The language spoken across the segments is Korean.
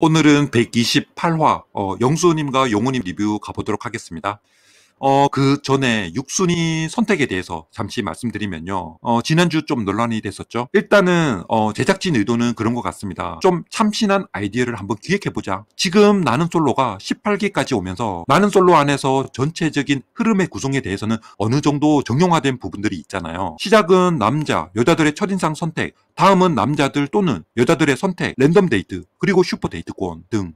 오늘은 128화 영수님과 용우님 리뷰 가보도록 하겠습니다. 그 전에 육순위 선택에 대해서 잠시 말씀드리면요. 지난주 좀 논란이 됐었죠. 일단은 제작진 의도는 그런 것 같습니다. 좀 참신한 아이디어를 한번 기획해보자. 지금 나는 솔로가 18기까지 오면서 나는 솔로 안에서 전체적인 흐름의 구성에 대해서는 어느 정도 정형화된 부분들이 있잖아요. 시작은 남자, 여자들의 첫인상 선택, 다음은 남자들 또는 여자들의 선택, 랜덤 데이트, 그리고 슈퍼 데이트권 등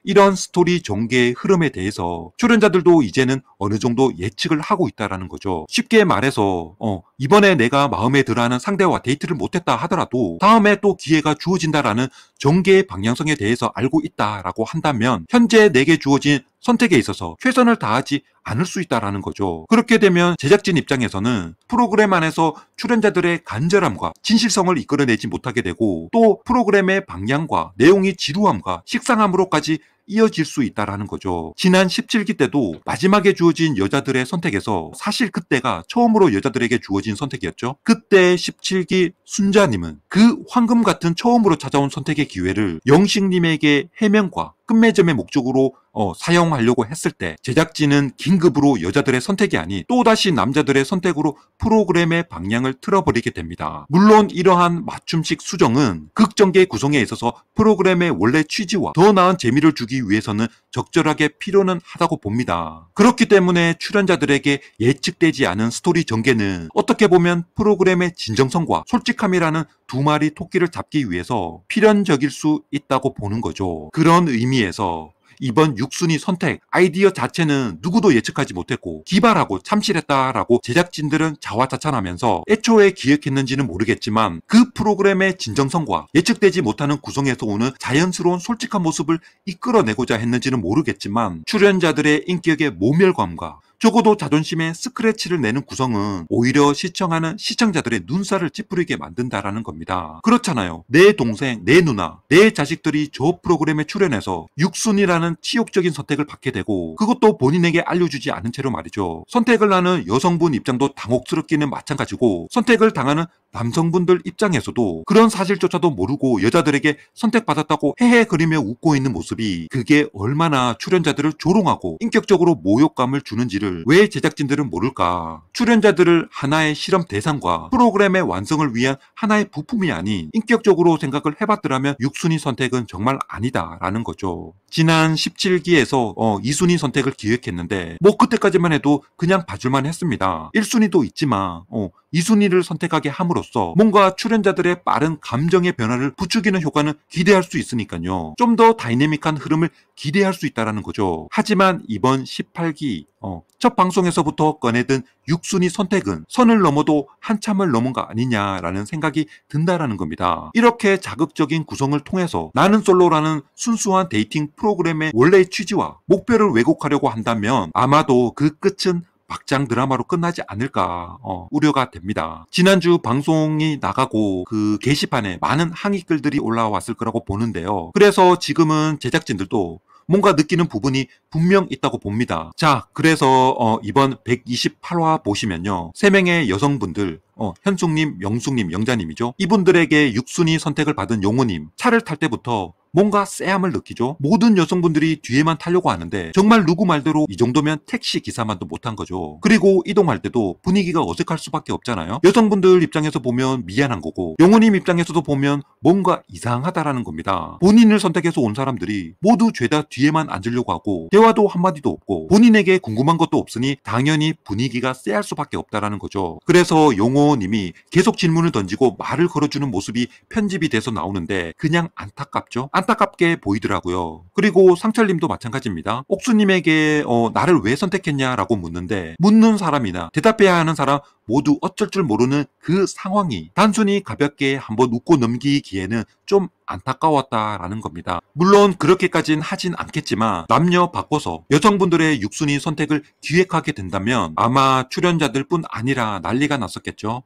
이런 스토리 전개의 흐름에 대해서 출연자들도 이제는 어느 정도 예측을 하고 있다라는 거죠. 쉽게 말해서 이번에 내가 마음에 들어하는 상대와 데이트를 못했다 하더라도 다음에 또 기회가 주어진다라는 전개의 방향성에 대해서 알고 있다라고 한다면 현재 내게 주어진 선택에 있어서 최선을 다하지 않을 수 있다라는 거죠. 그렇게 되면 제작진 입장에서는 프로그램 안에서 출연자들의 간절함과 진실성을 이끌어내지 못하게 되고 또 프로그램의 방향과 내용이 지루함과 식상함으로까지 이어질 수 있다라는 거죠. 지난 17기 때도 마지막에 주어진 여자들의 선택에서 사실 그때가 처음으로 여자들에게 주어진 선택이었죠. 그때 17기 순자님은 그 황금 같은 처음으로 찾아온 선택의 기회를 영식님에게 해명과 끝맺음의 목적으로 사용하려고 했을 때 제작진은 긴급으로 여자들의 선택이 아닌 또다시 남자들의 선택으로 프로그램의 방향을 틀어버리게 됩니다. 물론 이러한 맞춤식 수정은 극전개 구성에 있어서 프로그램의 원래 취지와 더 나은 재미를 주기 위해서는 적절하게 필요는 하다고 봅니다. 그렇기 때문에 출연자들에게 예측되지 않은 스토리 전개는 어떻게 보면 프로그램의 진정성과 솔직함이라는 두 마리 토끼를 잡기 위해서 필연적일 수 있다고 보는 거죠. 그런 의미에서 이번 육순위 선택 아이디어 자체는 누구도 예측하지 못했고 기발하고 참신했다라고 제작진들은 자화자찬하면서 애초에 기획했는지는 모르겠지만 그 프로그램의 진정성과 예측되지 못하는 구성에서 오는 자연스러운 솔직한 모습을 이끌어내고자 했는지는 모르겠지만 출연자들의 인격의 모멸감과 적어도 자존심에 스크래치를 내는 구성은 오히려 시청하는 시청자들의 눈살을 찌푸리게 만든다라는 겁니다. 그렇잖아요. 내 동생, 내 누나, 내 자식들이 저 프로그램에 출연해서 육순이라는 치욕적인 선택을 받게 되고 그것도 본인에게 알려주지 않은 채로 말이죠. 선택을 하는 여성분 입장도 당혹스럽기는 마찬가지고 선택을 당하는 남성분들 입장에서도 그런 사실조차도 모르고 여자들에게 선택받았다고 헤헤거리며 웃고 있는 모습이 그게 얼마나 출연자들을 조롱하고 인격적으로 모욕감을 주는지를 왜 제작진들은 모를까. 출연자들을 하나의 실험 대상과 프로그램의 완성을 위한 하나의 부품이 아닌 인격적으로 생각을 해봤더라면 6순위 선택은 정말 아니다라는 거죠. 지난 17기에서 2순위 선택을 기획했는데 뭐 그때까지만 해도 그냥 봐줄만 했습니다. 1순위도 있지만 2순위를 선택하게 함으로써 뭔가 출연자들의 빠른 감정의 변화를 부추기는 효과는 기대할 수 있으니까요. 좀 더 다이내믹한 흐름을 기대할 수 있다는 거죠. 하지만 이번 18기 첫 방송에서부터 꺼내든 6순위 선택은 선을 넘어도 한참을 넘은 거 아니냐라는 생각이 든다라는 겁니다. 이렇게 자극적인 구성을 통해서 나는 솔로라는 순수한 데이팅 프로그램의 원래의 취지와 목표를 왜곡하려고 한다면 아마도 그 끝은 막장 드라마로 끝나지 않을까 우려가 됩니다. 지난주 방송이 나가고 그 게시판에 많은 항의글들이 올라왔을 거라고 보는데요. 그래서 지금은 제작진들도 뭔가 느끼는 부분이 분명 있다고 봅니다. 자, 그래서 이번 128화 보시면요. 3명의 여성분들 현숙님, 영숙님, 영자님이죠. 이분들에게 6순위 선택을 받은 용호님 차를 탈 때부터 뭔가 쎄함을 느끼죠. 모든 여성분들이 뒤에만 타려고 하는데 정말 누구 말대로 이 정도면 택시 기사만도 못한 거죠. 그리고 이동할 때도 분위기가 어색할 수밖에 없잖아요. 여성분들 입장에서 보면 미안한 거고 용호님 입장에서도 보면 뭔가 이상하다라는 겁니다. 본인을 선택해서 온 사람들이 모두 죄다 뒤에만 앉으려고 하고 대화도 한마디도 없고 본인에게 궁금한 것도 없으니 당연히 분위기가 쎄할 수밖에 없다라는 거죠. 그래서 용호님이 계속 질문을 던지고 말을 걸어주는 모습이 편집이 돼서 나오는데 그냥 안타깝죠. 안타깝게 보이더라고요. 그리고 상철님도 마찬가지입니다. 옥수님에게 나를 왜 선택했냐라고 묻는데 묻는 사람이나 대답해야 하는 사람 모두 어쩔 줄 모르는 그 상황이 단순히 가볍게 한번 웃고 넘기기에는 좀 안타까웠다라는 겁니다. 물론 그렇게까지는 하진 않겠지만 남녀 바꿔서 여성분들의 6순위 선택을 기획하게 된다면 아마 출연자들뿐 아니라 난리가 났었겠죠.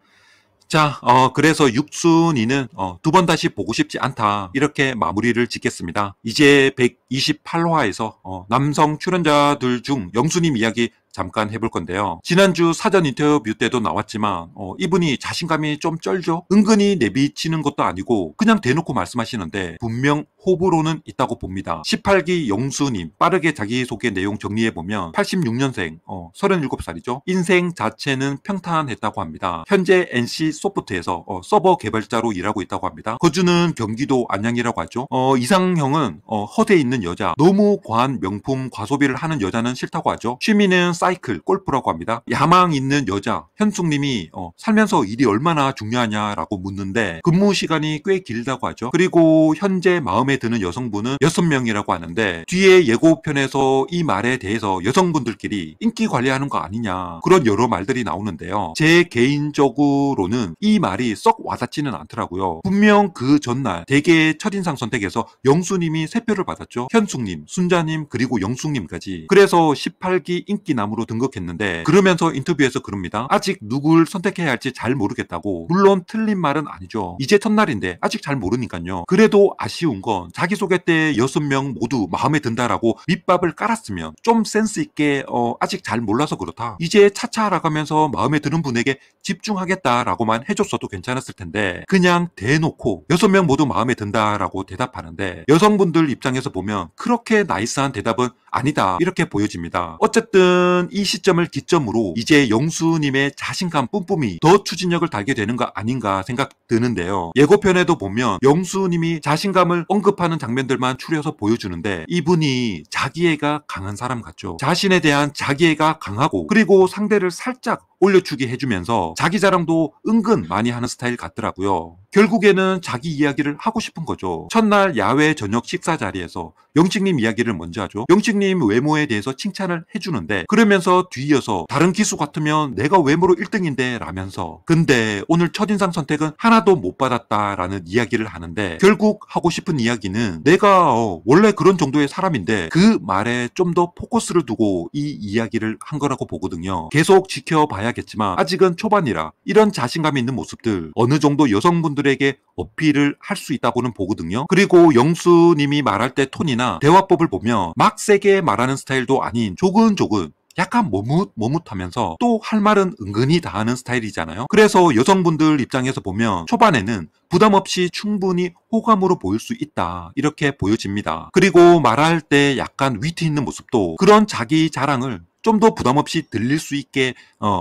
자, 그래서 6순위는 두 번 다시 보고 싶지 않다. 이렇게 마무리를 짓겠습니다. 이제 128화에서 남성 출연자들 중 영수님 이야기 잠깐 해볼 건데요. 지난주 사전 인터뷰 때도 나왔지만 이분이 자신감이 좀 쩔죠? 은근히 내비치는 것도 아니고 그냥 대놓고 말씀하시는데 분명 호불호는 있다고 봅니다. 18기 영수님 빠르게 자기소개 내용 정리해보면 86년생 37살이죠. 인생 자체는 평탄했다고 합니다. 현재 NC소프트에서 서버 개발자로 일하고 있다고 합니다. 거주는 경기도 안양이라고 하죠. 이상형은 허세 있는 여자, 너무 과한 명품 과소비를 하는 여자는 싫다고 하죠. 취미는 사이클, 골프라고 합니다. 야망 있는 여자, 현숙님이 살면서 일이 얼마나 중요하냐라고 묻는데 근무 시간이 꽤 길다고 하죠. 그리고 현재 마음에 드는 여성분은 6명이라고 하는데 뒤에 예고편에서 이 말에 대해서 여성분들끼리 인기 관리하는 거 아니냐 그런 여러 말들이 나오는데요. 제 개인적으로는 이 말이 썩 와닿지는 않더라고요. 분명 그 전날 대개 첫인상 선택에서 영수님이 3표를 받았죠. 현숙님, 순자님 그리고 영숙님까지. 그래서 18기 인기남으로 등극했는데 그러면서 인터뷰에서 그럽니다. 아직 누굴 선택해야 할지 잘 모르겠다고. 물론 틀린 말은 아니죠. 이제 첫날인데 아직 잘 모르니까요. 그래도 아쉬운 건 자기소개 때 6명 모두 마음에 든다라고 밑밥을 깔았으면 좀 센스 있게 아직 잘 몰라서 그렇다. 이제 차차 알아가면서 마음에 드는 분에게 집중하겠다라고만 해줬어도 괜찮았을 텐데 그냥 대놓고 6명 모두 마음에 든다라고 대답하는데 여성분들 입장에서 보면 그렇게 나이스한 대답은 아니다 이렇게 보여집니다. 어쨌든 이 시점을 기점으로 이제 영수님의 자신감 뿜뿜이 더 추진력을 달게 되는 거 아닌가 생각 드는데요. 예고편에도 보면 영수님이 자신감을 언급하는 장면들만 추려서 보여주는데 이분이 자기애가 강한 사람 같죠. 자신에 대한 자기애가 강하고 그리고 상대를 살짝 올려주게 해주면서 자기 자랑도 은근 많이 하는 스타일 같더라고요. 결국에는 자기 이야기를 하고 싶은 거죠. 첫날 야외 저녁 식사 자리에서 영식님 이야기를 먼저 하죠. 영식님 외모에 대해서 칭찬을 해주는데 그러면서 뒤이어서 다른 기수 같으면 내가 외모로 1등인데 라면서 근데 오늘 첫인상 선택은 하나도 못 받았다라는 이야기를 하는데 결국 하고 싶은 이야기는 내가 원래 그런 정도의 사람인데 그 말에 좀 더 포커스를 두고 이 이야기를 한 거라고 보거든요. 계속 지켜봐야겠지만 아직은 초반이라 이런 자신감 있는 모습들 어느 정도 여성분들에게 어필을 할 수 있다고는 보거든요. 그리고 영수님이 말할 때 톤이나 대화법을 보면 막 세게 말하는 스타일도 아닌 조근조근 약간 머뭇하면서 또 할 말은 은근히 다 하는 스타일이잖아요. 그래서 여성분들 입장에서 보면 초반에는 부담 없이 충분히 호감으로 보일 수 있다 이렇게 보여집니다. 그리고 말할 때 약간 위트 있는 모습도 그런 자기 자랑을 좀 더 부담 없이 들릴 수 있게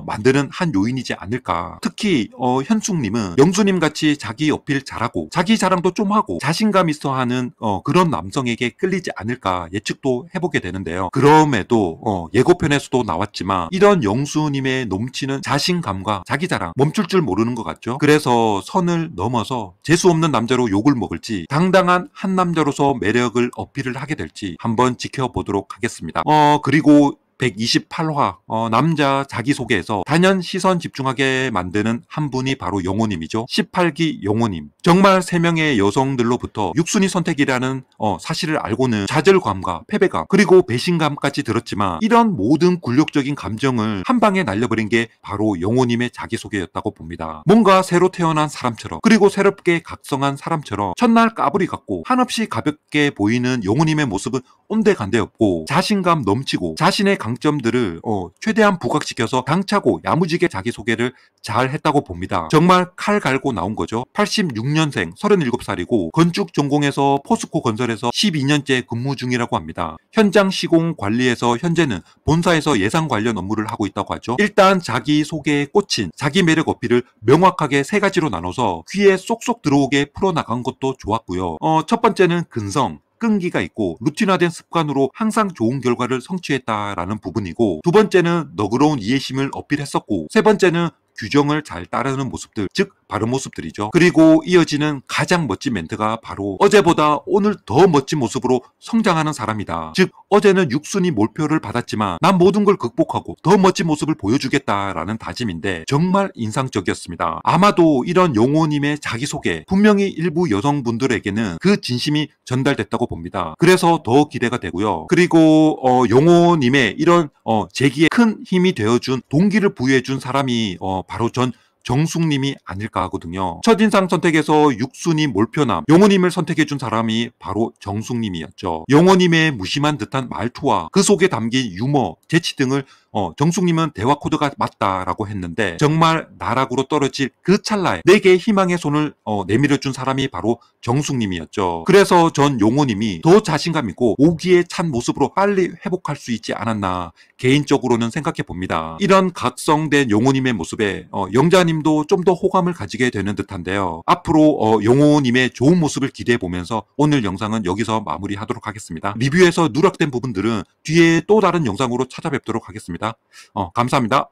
만드는 한 요인이지 않을까. 특히 현숙님은 영수님 같이 자기 어필 잘하고 자기 자랑도 좀 하고 자신감 있어 하는 그런 남성에게 끌리지 않을까 예측도 해보게 되는데요. 그럼에도 예고편에서도 나왔지만 이런 영수님의 넘치는 자신감과 자기 자랑 멈출 줄 모르는 것 같죠. 그래서 선을 넘어서 재수 없는 남자로 욕을 먹을지 당당한 한 남자로서 매력을 어필을 하게 될지 한번 지켜보도록 하겠습니다. 그리고 128화 남자 자기소개에서 단연 시선 집중하게 만드는 한 분이 바로 영호님이죠. 18기 영호님. 정말 3명의 여성들로부터 6순위 선택이라는 사실을 알고는 좌절감과 패배감 그리고 배신감까지 들었지만 이런 모든 굴욕적인 감정을 한 방에 날려버린 게 바로 영호님의 자기소개였다고 봅니다. 뭔가 새로 태어난 사람처럼 그리고 새롭게 각성한 사람처럼 첫날 까불이 같고 한없이 가볍게 보이는 영호님의 모습은 온데간데 없고 자신감 넘치고 자신의 강점들을 최대한 부각시켜서 당차고 야무지게 자기소개를 잘 했다고 봅니다. 정말 칼 갈고 나온 거죠. 86년생 37살이고 건축 전공에서 포스코 건설에서 12년째 근무 중이라고 합니다. 현장 시공 관리에서 현재는 본사에서 예산 관련 업무를 하고 있다고 하죠. 일단 자기소개에 꽂힌 자기 매력 어필을 명확하게 3가지로 나눠서 귀에 쏙쏙 들어오게 풀어나간 것도 좋았고요. 첫 번째는 근성. 끈기가 있고 루틴화된 습관으로 항상 좋은 결과를 성취했다라는 부분이고 두 번째는 너그러운 이해심을 어필했었고 세 번째는 규정을 잘 따르는 모습들, 즉 바른 모습들이죠. 그리고 이어지는 가장 멋진 멘트가 바로 어제보다 오늘 더 멋진 모습으로 성장하는 사람이다. 즉 어제는 6순위 몰표를 받았지만 난 모든 걸 극복하고 더 멋진 모습을 보여주겠다라는 다짐인데 정말 인상적이었습니다. 아마도 이런 용호님의 자기소개 분명히 일부 여성분들에게는 그 진심이 전달됐다고 봅니다. 그래서 더 기대가 되고요. 그리고 용호님의 이런 재기에 큰 힘이 되어준 동기를 부여해준 사람이 바로 전 정숙님이 아닐까 하거든요. 첫인상 선택에서 육수님 몰표남, 용호님을 선택해준 사람이 바로 정숙님이었죠. 용호님의 무심한 듯한 말투와 그 속에 담긴 유머, 재치 등을 정숙님은 대화 코드가 맞다라고 했는데 정말 나락으로 떨어질 그 찰나에 내게 희망의 손을 내밀어준 사람이 바로 정숙님이었죠. 그래서 전 용호님이 더 자신감 있고 오기에 찬 모습으로 빨리 회복할 수 있지 않았나 개인적으로는 생각해 봅니다. 이런 각성된 용호님의 모습에 영자님도 좀 더 호감을 가지게 되는 듯한데요. 앞으로 용호님의 좋은 모습을 기대해 보면서 오늘 영상은 여기서 마무리하도록 하겠습니다. 리뷰에서 누락된 부분들은 뒤에 또 다른 영상으로 찾아뵙도록 하겠습니다. 감사합니다.